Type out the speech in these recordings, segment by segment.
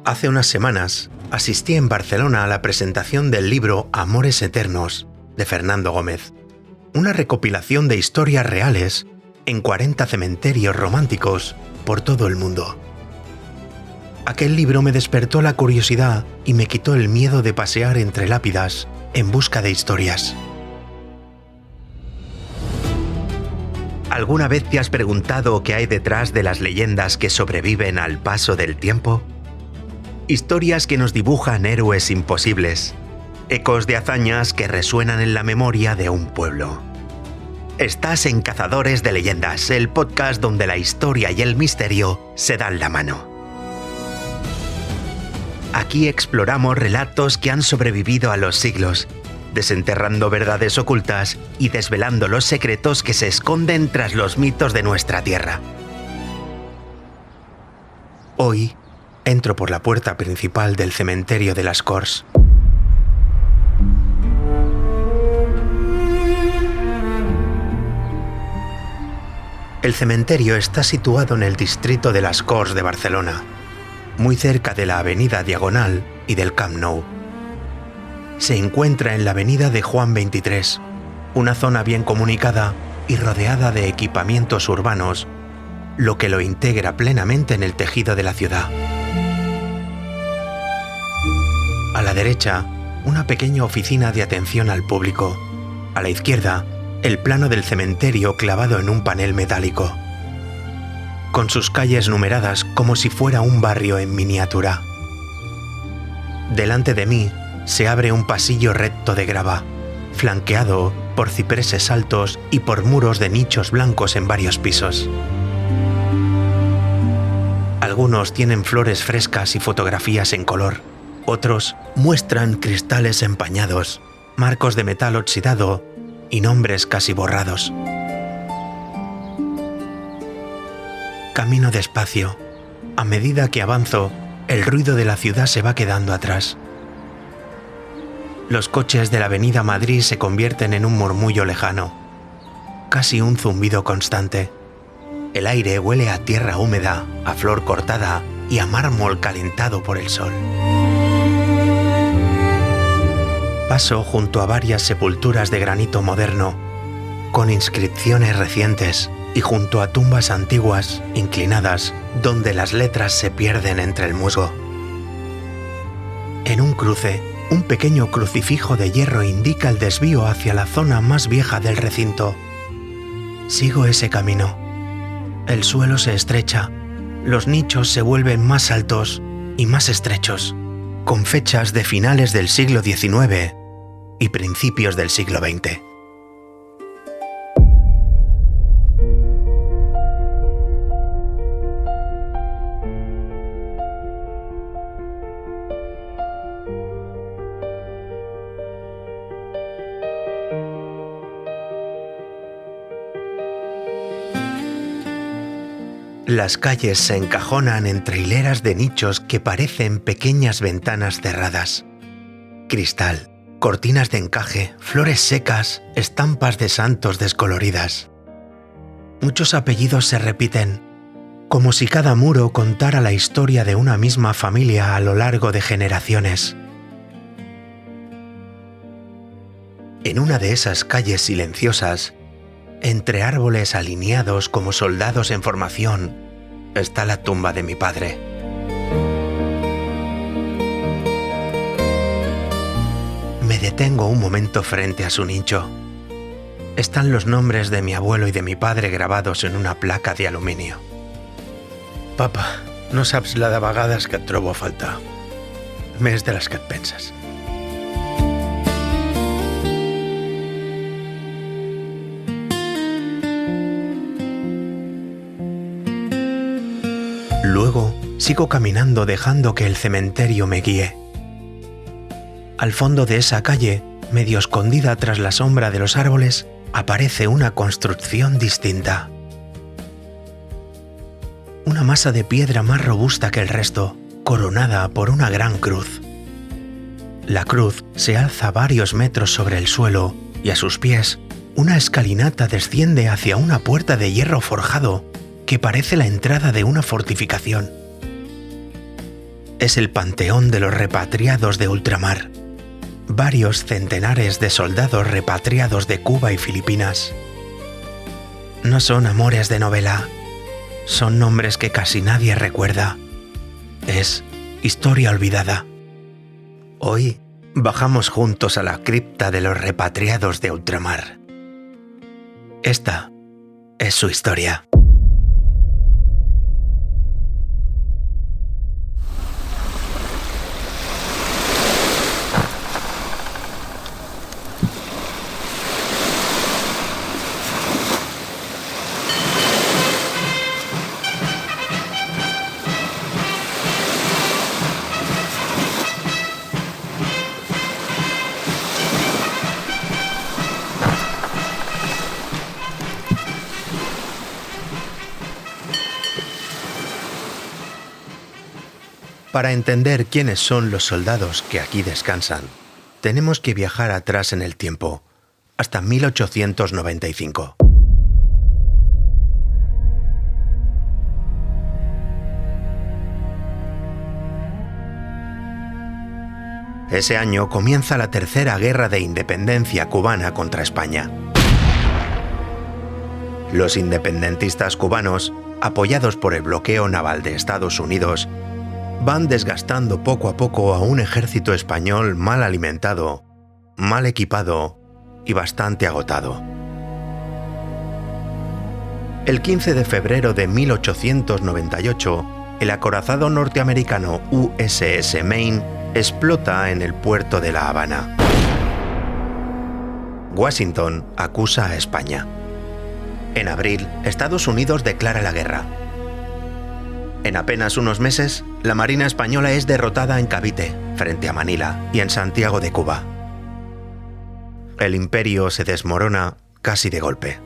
Hace unas semanas asistí en Barcelona a la presentación del libro Amores Eternos, de Fernando Gómez, una recopilación de historias reales en 40 cementerios románticos por todo el mundo. Aquel libro me despertó la curiosidad y me quitó el miedo de pasear entre lápidas en busca de historias. ¿Alguna vez te has preguntado qué hay detrás de las leyendas que sobreviven al paso del tiempo? Historias que nos dibujan héroes imposibles, ecos de hazañas que resuenan en la memoria de un pueblo. Estás en Cazadores de Leyendas, el podcast donde la historia y el misterio se dan la mano. Aquí exploramos relatos que han sobrevivido a los siglos, desenterrando verdades ocultas y desvelando los secretos que se esconden tras los mitos de nuestra tierra. Hoy entro por la puerta principal del cementerio de las Corts. El cementerio está situado en el distrito de las Corts de Barcelona, muy cerca de la avenida Diagonal y del Camp Nou. Se encuentra en la avenida de Juan 23, una zona bien comunicada y rodeada de equipamientos urbanos, lo que lo integra plenamente en el tejido de la ciudad. A la derecha, una pequeña oficina de atención al público. A la izquierda, el plano del cementerio clavado en un panel metálico, con sus calles numeradas como si fuera un barrio en miniatura. Delante de mí se abre un pasillo recto de grava, flanqueado por cipreses altos y por muros de nichos blancos en varios pisos. Algunos tienen flores frescas y fotografías en color. Otros muestran cristales empañados, marcos de metal oxidado y nombres casi borrados. Camino despacio. A medida que avanzo, el ruido de la ciudad se va quedando atrás. Los coches de la avenida Madrid se convierten en un murmullo lejano, casi un zumbido constante. El aire huele a tierra húmeda, a flor cortada y a mármol calentado por el sol. Paso junto a varias sepulturas de granito moderno, con inscripciones recientes, y junto a tumbas antiguas, inclinadas, donde las letras se pierden entre el musgo. En un cruce, un pequeño crucifijo de hierro indica el desvío hacia la zona más vieja del recinto. Sigo ese camino. El suelo se estrecha, los nichos se vuelven más altos y más estrechos, con fechas de finales del siglo XIX y principios del siglo XX. Las calles se encajonan entre hileras de nichos que parecen pequeñas ventanas cerradas. Cristal, cortinas de encaje, flores secas, estampas de santos descoloridas. Muchos apellidos se repiten, como si cada muro contara la historia de una misma familia a lo largo de generaciones. En una de esas calles silenciosas, entre árboles alineados como soldados en formación, está la tumba de mi padre. Me detengo un momento frente a su nicho. Están los nombres de mi abuelo y de mi padre grabados en una placa de aluminio. Papa, no saps la de vegades que et trobo a faltar. Més de les que et penses. Luego, sigo caminando dejando que el cementerio me guíe. Al fondo de esa calle, medio escondida tras la sombra de los árboles, aparece una construcción distinta. Una masa de piedra más robusta que el resto, coronada por una gran cruz. La cruz se alza varios metros sobre el suelo y a sus pies, una escalinata desciende hacia una puerta de hierro forjado que parece la entrada de una fortificación. es el panteón de los repatriados de ultramar. Varios centenares de soldados repatriados de Cuba y Filipinas. No son amores de novela, son nombres que casi nadie recuerda. Es historia olvidada. Hoy bajamos juntos a la cripta de los repatriados de ultramar. Esta es su historia. Para entender quiénes son los soldados que aquí descansan, tenemos que viajar atrás en el tiempo, hasta 1895. Ese año comienza la Tercera Guerra de Independencia cubana contra España. Los independentistas cubanos, apoyados por el bloqueo naval de Estados Unidos, van desgastando poco a poco a un ejército español mal alimentado, mal equipado y bastante agotado. El 15 de febrero de 1898, el acorazado norteamericano USS Maine explota en el puerto de La Habana. Washington acusa a España. En abril, Estados Unidos declara la guerra. En apenas unos meses, la Marina española es derrotada en Cavite, frente a Manila, y en Santiago de Cuba. El imperio se desmorona casi de golpe.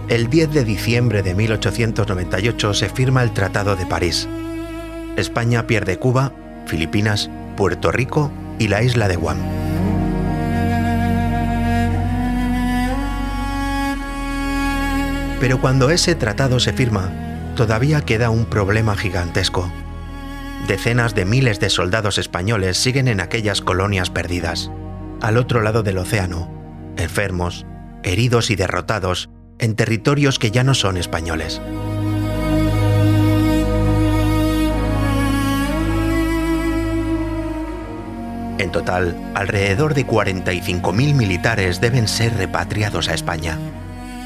El 10 de diciembre de 1898 se firma el Tratado de París. España pierde Cuba, Filipinas, Puerto Rico y la isla de Guam. Pero cuando ese tratado se firma, todavía queda un problema gigantesco. Decenas de miles de soldados españoles siguen en aquellas colonias perdidas, al otro lado del océano, enfermos, heridos y derrotados, en territorios que ya no son españoles. En total, alrededor de 45.000 militares deben ser repatriados a España.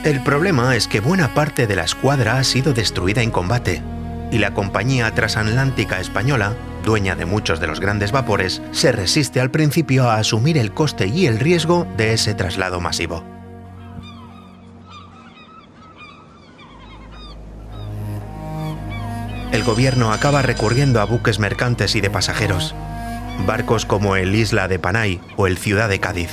El problema es que buena parte de la escuadra ha sido destruida en combate, y la Compañía Transatlántica Española, dueña de muchos de los grandes vapores, se resiste al principio a asumir el coste y el riesgo de ese traslado masivo. El gobierno acaba recurriendo a buques mercantes y de pasajeros, barcos como el Isla de Panay o el Ciudad de Cádiz.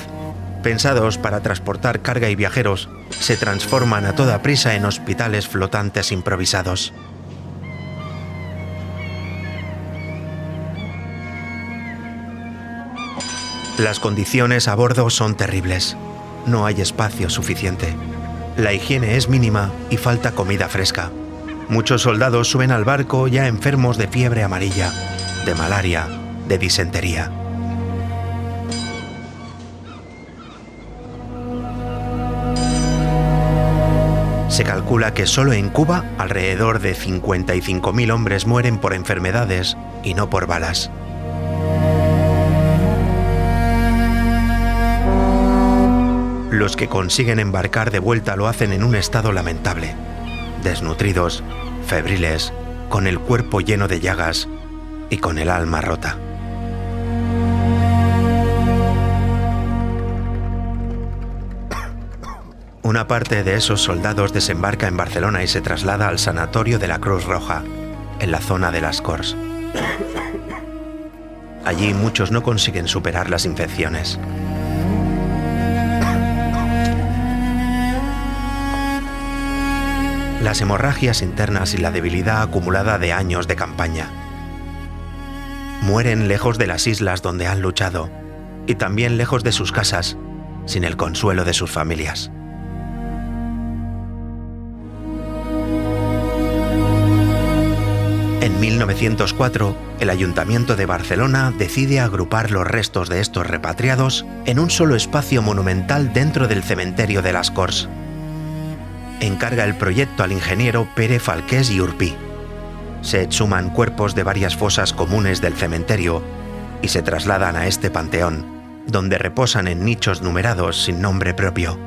Pensados para transportar carga y viajeros, se transforman a toda prisa en hospitales flotantes improvisados. Las condiciones a bordo son terribles. No hay espacio suficiente. La higiene es mínima y falta comida fresca. Muchos soldados suben al barco ya enfermos de fiebre amarilla, de malaria, de disentería. Se calcula que solo en Cuba alrededor de 55.000 hombres mueren por enfermedades y no por balas. Los que consiguen embarcar de vuelta lo hacen en un estado lamentable, desnutridos, febriles, con el cuerpo lleno de llagas y con el alma rota. Una parte de esos soldados desembarca en Barcelona y se traslada al sanatorio de la Cruz Roja, en la zona de Las Corts. Allí muchos no consiguen superar las infecciones. Las hemorragias internas y la debilidad acumulada de años de campaña. Mueren lejos de las islas donde han luchado y también lejos de sus casas, sin el consuelo de sus familias. En 1904, el Ayuntamiento de Barcelona decide agrupar los restos de estos repatriados en un solo espacio monumental dentro del cementerio de las Corts. Encarga el proyecto al ingeniero Pere Falqués i Urpí. Se exhuman cuerpos de varias fosas comunes del cementerio y se trasladan a este panteón, donde reposan en nichos numerados sin nombre propio.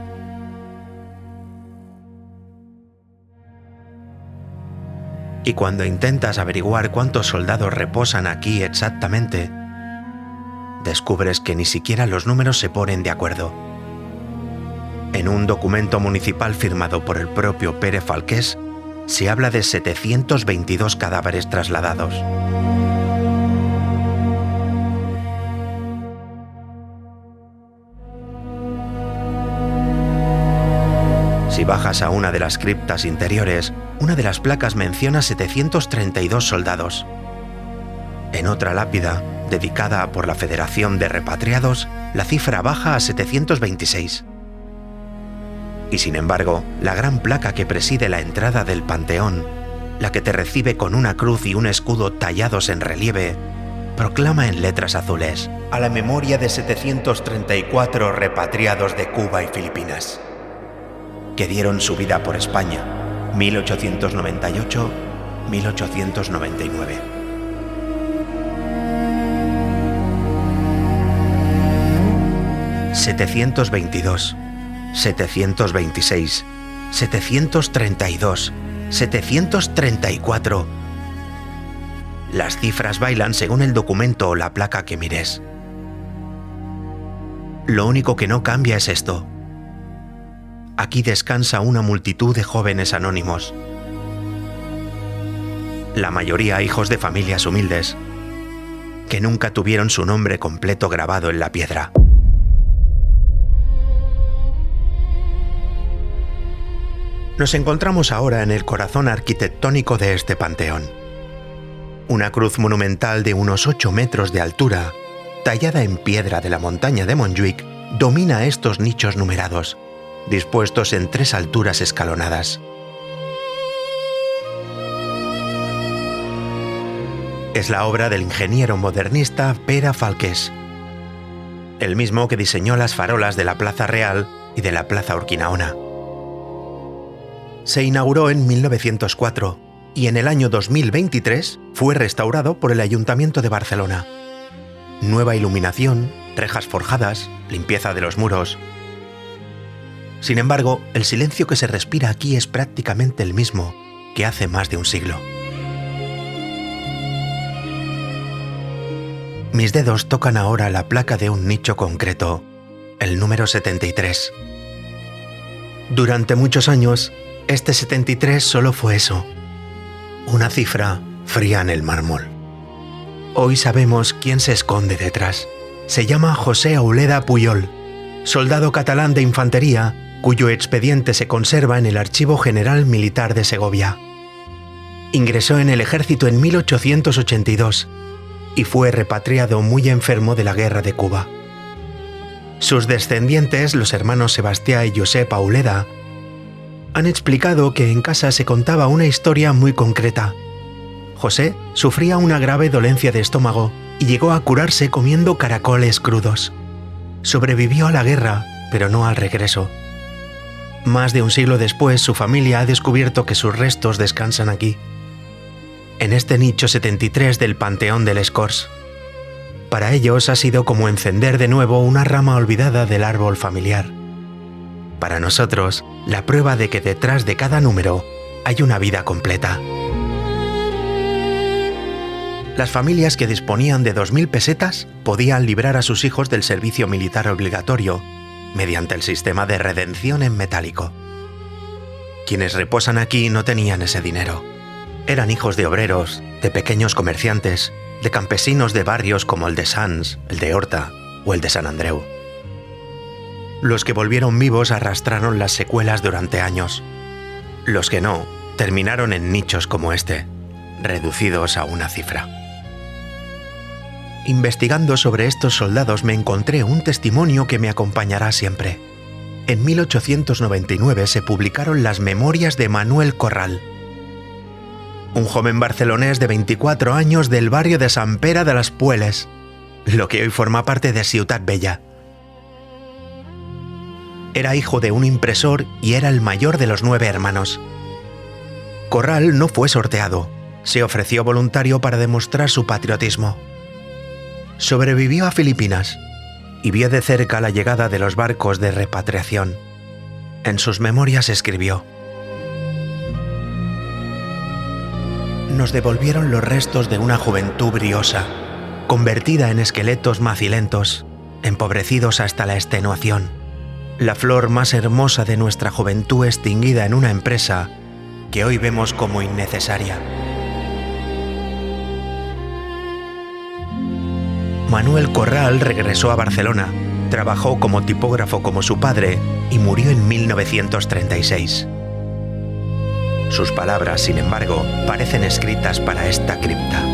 Y cuando intentas averiguar cuántos soldados reposan aquí exactamente, descubres que ni siquiera los números se ponen de acuerdo. En un documento municipal firmado por el propio Pere Falqués, se habla de 722 cadáveres trasladados. Si bajas a una de las criptas interiores, una de las placas menciona 732 soldados. En otra lápida, dedicada por la Federación de Repatriados, la cifra baja a 726. Y sin embargo, la gran placa que preside la entrada del panteón, la que te recibe con una cruz y un escudo tallados en relieve, proclama en letras azules: a la memoria de 734 repatriados de Cuba y Filipinas, que dieron su vida por España, 1898-1899. «722, 726, 732, 734... Las cifras bailan según el documento o la placa que mires. Lo único que no cambia es esto. Aquí descansa una multitud de jóvenes anónimos. La mayoría hijos de familias humildes, que nunca tuvieron su nombre completo grabado en la piedra. Nos encontramos ahora en el corazón arquitectónico de este panteón. Una cruz monumental de unos 8 metros de altura, tallada en piedra de la montaña de Montjuïc, domina estos nichos numerados, dispuestos en 3 alturas escalonadas. Es la obra del ingeniero modernista Pere Falqués, el mismo que diseñó las farolas de la Plaza Real y de la Plaza Urquinaona. Se inauguró en 1904 y en el año 2023 fue restaurado por el Ayuntamiento de Barcelona. Nueva iluminación, rejas forjadas, limpieza de los muros. Sin embargo, el silencio que se respira aquí es prácticamente el mismo que hace más de un siglo. Mis dedos tocan ahora la placa de un nicho concreto, el número 73. Durante muchos años, este 73 solo fue eso, una cifra fría en el mármol. Hoy sabemos quién se esconde detrás. Se llama José Auleda Pujol, soldado catalán de infantería, cuyo expediente se conserva en el Archivo General Militar de Segovia. Ingresó en el ejército en 1882 y fue repatriado muy enfermo de la Guerra de Cuba. Sus descendientes, los hermanos Sebastián y Josep Auleda, han explicado que en casa se contaba una historia muy concreta. José sufría una grave dolencia de estómago y llegó a curarse comiendo caracoles crudos. Sobrevivió a la guerra, pero no al regreso. Más de un siglo después, su familia ha descubierto que sus restos descansan aquí, en este nicho 73 del Panteón de les Corts. Para ellos ha sido como encender de nuevo una rama olvidada del árbol familiar. Para nosotros, la prueba de que detrás de cada número hay una vida completa. Las familias que disponían de 2.000 pesetas podían librar a sus hijos del servicio militar obligatorio mediante el sistema de redención en metálico. Quienes reposan aquí no tenían ese dinero. Eran hijos de obreros, de pequeños comerciantes, de campesinos de barrios como el de Sants, el de Horta o el de Sant Andreu. Los que volvieron vivos arrastraron las secuelas durante años. Los que no, terminaron en nichos como este, reducidos a una cifra. Investigando sobre estos soldados me encontré un testimonio que me acompañará siempre. En 1899 se publicaron las Memorias de Manuel Corral, un joven barcelonés de 24 años del barrio de Sant Pere de les Pueles, lo que hoy forma parte de Ciutat Vella. Era hijo de un impresor y era el mayor de los 9 hermanos. Corral no fue sorteado, se ofreció voluntario para demostrar su patriotismo. Sobrevivió a Filipinas y vio de cerca la llegada de los barcos de repatriación. En sus memorias escribió: «Nos devolvieron los restos de una juventud briosa, convertida en esqueletos macilentos, empobrecidos hasta la extenuación. La flor más hermosa de nuestra juventud extinguida en una empresa que hoy vemos como innecesaria». Manuel Corral regresó a Barcelona, trabajó como tipógrafo como su padre y murió en 1936. Sus palabras, sin embargo, parecen escritas para esta cripta.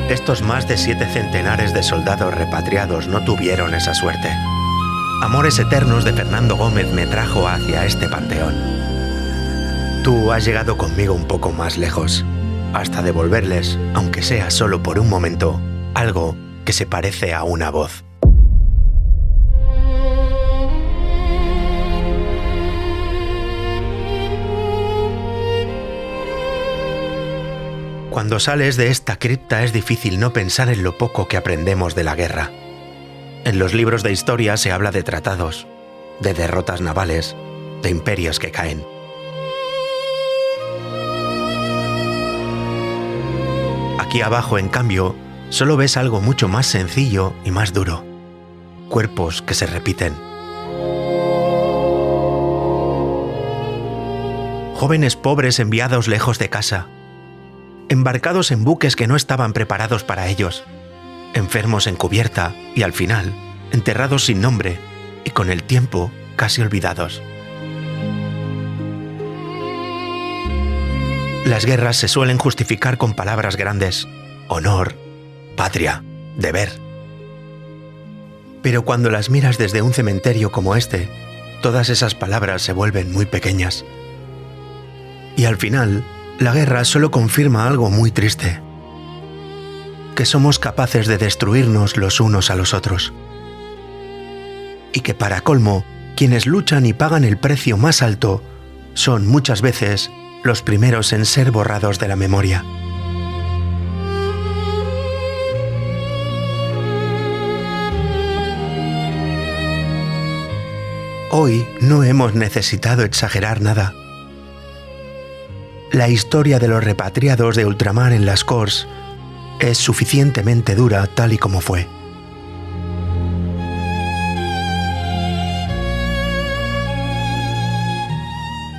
Estos más de 7 centenares de soldados repatriados no tuvieron esa suerte. Amores eternos de Fernando Gómez me trajo hacia este panteón. Tú has llegado conmigo un poco más lejos, hasta devolverles, aunque sea solo por un momento, algo que se parece a una voz. Cuando sales de esta cripta es difícil no pensar en lo poco que aprendemos de la guerra. En los libros de historia se habla de tratados, de derrotas navales, de imperios que caen. Aquí abajo, en cambio, solo ves algo mucho más sencillo y más duro. Cuerpos que se repiten. Jóvenes pobres enviados lejos de casa. Embarcados en buques que no estaban preparados para ellos. Enfermos en cubierta y, al final, enterrados sin nombre y con el tiempo casi olvidados. Las guerras se suelen justificar con palabras grandes: honor, patria, deber. Pero cuando las miras desde un cementerio como este, todas esas palabras se vuelven muy pequeñas. Y al final, la guerra solo confirma algo muy triste: que somos capaces de destruirnos los unos a los otros. Y que para colmo, quienes luchan y pagan el precio más alto son muchas veces los primeros en ser borrados de la memoria. Hoy no hemos necesitado exagerar nada. La historia de los repatriados de ultramar en las Corts es suficientemente dura tal y como fue.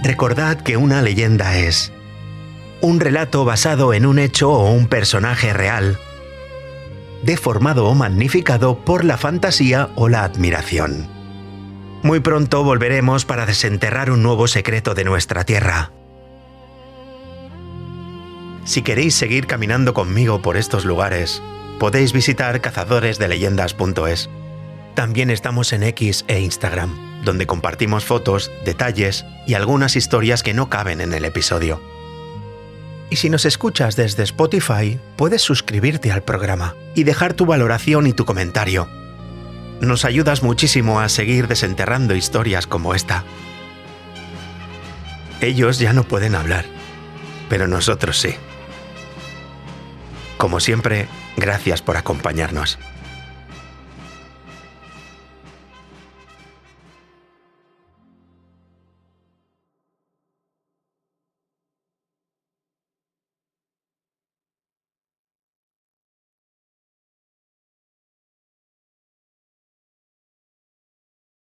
Recordad que una leyenda es un relato basado en un hecho o un personaje real, deformado o magnificado por la fantasía o la admiración. Muy pronto volveremos para desenterrar un nuevo secreto de nuestra tierra. Si queréis seguir caminando conmigo por estos lugares, podéis visitar cazadoresdeleyendas.es. También estamos en X e Instagram, donde compartimos fotos, detalles y algunas historias que no caben en el episodio. Y si nos escuchas desde Spotify, puedes suscribirte al programa y dejar tu valoración y tu comentario. Nos ayudas muchísimo a seguir desenterrando historias como esta. Ellos ya no pueden hablar, pero nosotros sí. Como siempre, gracias por acompañarnos.